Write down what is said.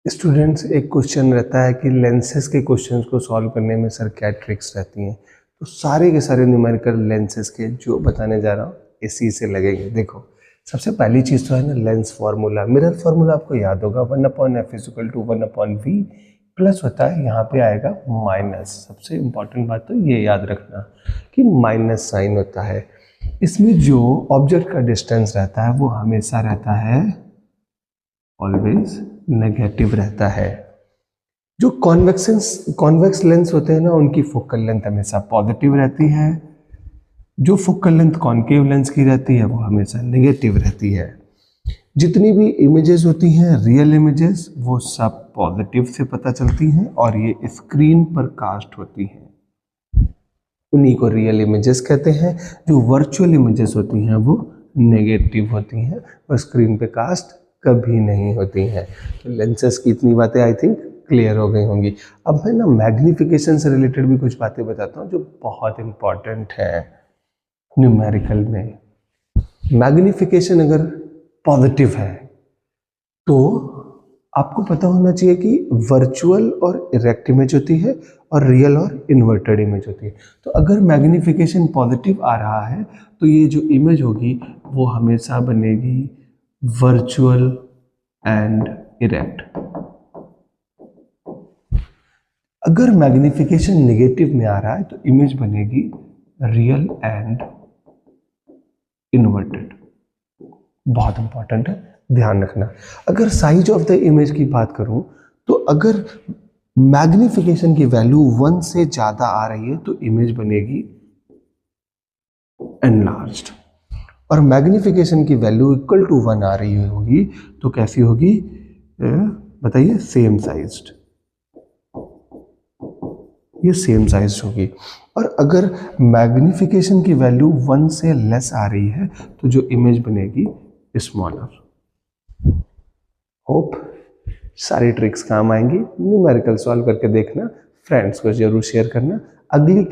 Students, एक question रहता है कि लेंसेज के क्वेश्चंस को सॉल्व करने में सर क्या ट्रिक्स रहती हैं। तो सारे के सारे न्यूमेरिकल लेंसेज के जो बताने जा रहा हूँ इसी से लगेंगे। देखो, सबसे पहली चीज़ तो है ना लेंस फार्मूला। मिरर फार्मूला आपको याद होगा, 1/f = 1/v प्लस होता है, यहाँ पे आएगा माइनस। सबसे इम्पॉर्टेंट बात तो ये याद रखना कि माइनस साइन होता है। इसमें जो ऑब्जेक्ट का डिस्टेंस रहता है वो हमेशा रहता है ऑलवेज नेगेटिव रहता है। जो कॉन्वेक्स लेंस होते हैं ना, उनकी फोकल लेंथ हमेशा पॉजिटिव रहती है। जो फोकल लेंथ कॉन्केव लेंस की रहती है वो हमेशा नेगेटिव रहती है। जितनी भी इमेजेस होती हैं रियल इमेजेस, वो सब पॉजिटिव से पता चलती हैं और ये स्क्रीन पर कास्ट होती हैं, उन्हीं को रियल इमेजेस कहते हैं। जो वर्चुअल इमेजेस होती हैं वो नेगेटिव होती हैं और स्क्रीन पे कास्ट कभी नहीं होती हैं। तो लेंसेज की इतनी बातें आई थिंक क्लियर हो गई होंगी। अब मैं ना मैग्निफिकेशन से रिलेटेड भी कुछ बातें बताता हूँ जो बहुत इंपॉर्टेंट है न्यूमेरिकल में। मैग्निफिकेशन अगर पॉजिटिव है तो आपको पता होना चाहिए कि वर्चुअल और इरेक्ट इमेज होती है और रियल और इन्वर्टेड इमेज होती है। तो अगर मैग्निफिकेशन पॉजिटिव आ रहा है तो ये जो इमेज होगी वो हमेशा बनेगी वर्चुअल एंड इरेक्ट। अगर मैग्निफिकेशन नेगेटिव में आ रहा है तो इमेज बनेगी रियल एंड इन्वर्टेड। बहुत इंपॉर्टेंट है, ध्यान रखना। अगर साइज ऑफ द इमेज की बात करूं तो अगर मैग्निफिकेशन की वैल्यू 1 से ज्यादा आ रही है तो इमेज बनेगी एनलार्ज्ड, और मैग्निफिकेशन की वैल्यू इक्वल टू 1 आ रही होगी तो कैसी होगी बताइए? Same sized. ये सेम साइज होगी। और अगर मैग्निफिकेशन की वैल्यू 1 से लेस आ रही है तो जो इमेज बनेगी स्मॉलर। होप सारी ट्रिक्स काम आएंगी। न्यूमेरिकल सॉल्व करके देखना, फ्रेंड्स को जरूर शेयर करना। अगली